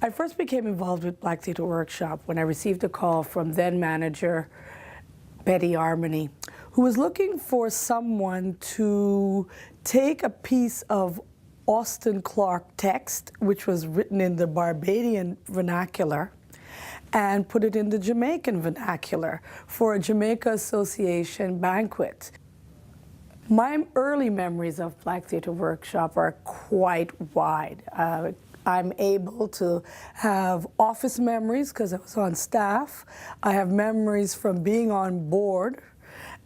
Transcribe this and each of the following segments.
I first became involved with Black Theatre Workshop when I received a call from then manager Betty Armony, who was looking for someone to take a piece of Austin Clarke text, which was written in the Barbadian vernacular, and put it in the Jamaican vernacular for a Jamaica Association banquet. My early memories of Black Theatre Workshop are quite wide. I'm able to have office memories because I was on staff. I have memories from being on board,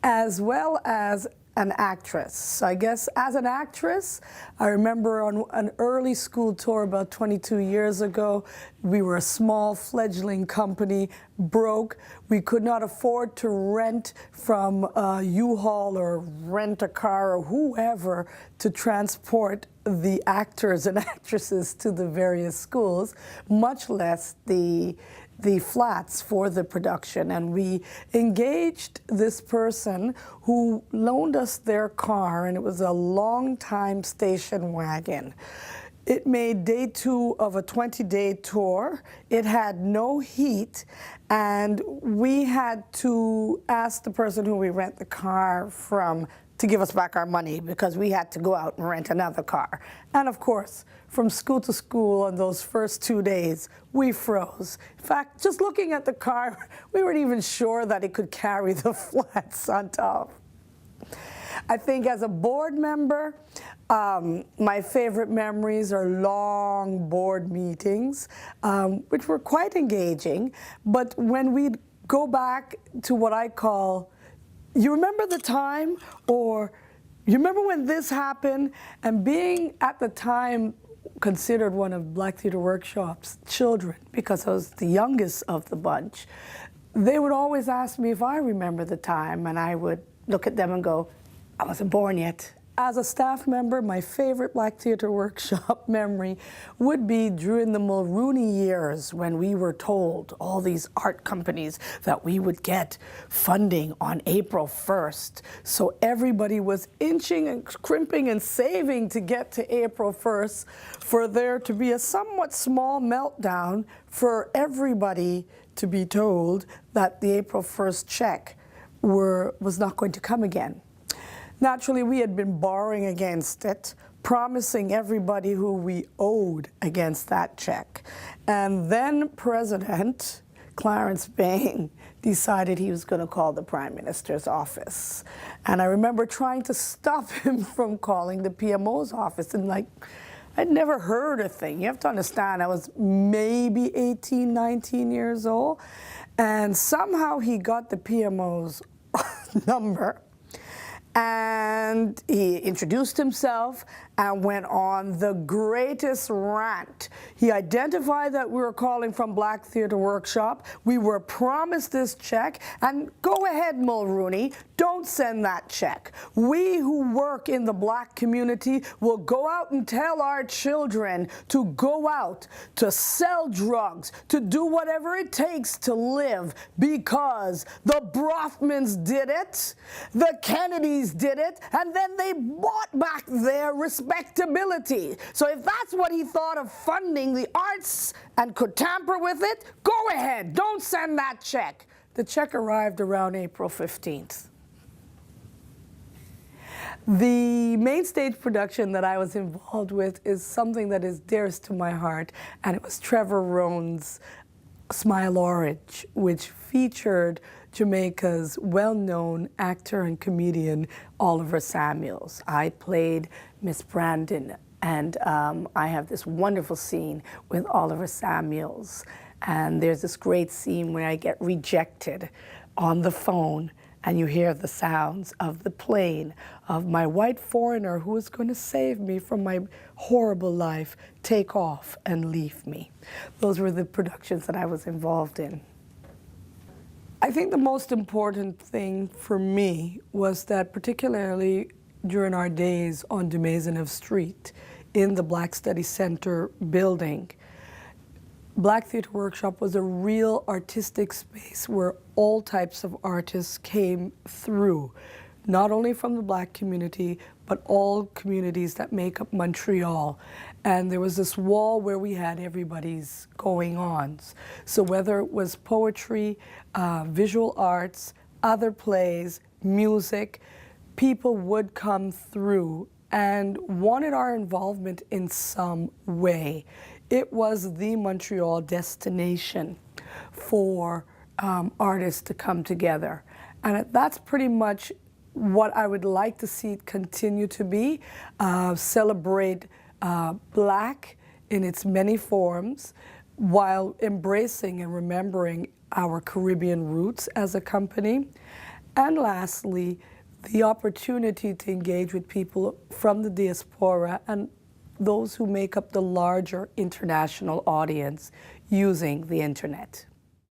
as well as an actress. So I guess as an actress, I remember on an early school tour about 22 years ago, we were a small fledgling company, broke. We could not afford to rent from U-Haul or rent a car or whoever to transport the actors and actresses to the various schools, much less the flats for the production. And we engaged this person who loaned us their car, and it was a long-time station wagon. It made day 2 of a 20-day tour. It had no heat, and we had to ask the person who we rent the car from to give us back our money because we had to go out and rent another car. And of course, from school to school on those first 2 days, we froze. In fact, just looking at the car, we weren't even sure that it could carry the flats on top. I think as a board member, my favorite memories are long board meetings, which were quite engaging. But when we'd go back to what I call, you remember the time, or you remember when this happened, and being at the time considered one of Black Theatre Workshop's children, because I was the youngest of the bunch, they would always ask me if I remember the time, and I would look at them and go, I wasn't born yet. As a staff member, my favorite Black Theatre Workshop memory would be during the Mulrooney years when we were told, all these art companies, that we would get funding on April 1st. So everybody was inching and crimping and saving to get to April 1st for there to be a somewhat small meltdown for everybody to be told that the April 1st check was not going to come again. Naturally, we had been borrowing against it, promising everybody who we owed against that check. And then President Clarence Bain decided he was going to call the Prime Minister's office. And I remember trying to stop him from calling the PMO's office. And I'd never heard a thing. You have to understand, I was maybe 18, 19 years old. And somehow he got the PMO's number. And he introduced himself and went on the greatest rant. He identified that we were calling from Black Theatre Workshop. We were promised this check, and go ahead, Mulrooney, don't send that check. We who work in the Black community will go out and tell our children to go out, to sell drugs, to do whatever it takes to live, because the Brothmans did it, the Kennedys did it, and then they bought back their respectability. So if that's what he thought of funding the arts and could tamper with it, go ahead, don't send that check. The check arrived around April 15th. The main stage production that I was involved with is something that is dearest to my heart, and it was Trevor Roan's Smile Orange, which featured Jamaica's well-known actor and comedian Oliver Samuels. I played Miss Brandon, and I have this wonderful scene with Oliver Samuels. And there's this great scene where I get rejected on the phone, and you hear the sounds of the plane of my white foreigner who is going to save me from my horrible life take off and leave me. Those were the productions that I was involved in. I think the most important thing for me was that, particularly during our days on de Maisonneuve Street in the Black Study Center building, Black Theatre Workshop was a real artistic space where all types of artists came through, not only from the Black community, but all communities that make up Montreal. And there was this wall where we had everybody's going-ons. So whether it was poetry, visual arts, other plays, music, people would come through and wanted our involvement in some way. It was the Montreal destination for artists to come together. And that's pretty much what I would like to see it continue to be, celebrate Black in its many forms while embracing and remembering our Caribbean roots as a company. And lastly, the opportunity to engage with people from the diaspora and those who make up the larger international audience using the internet.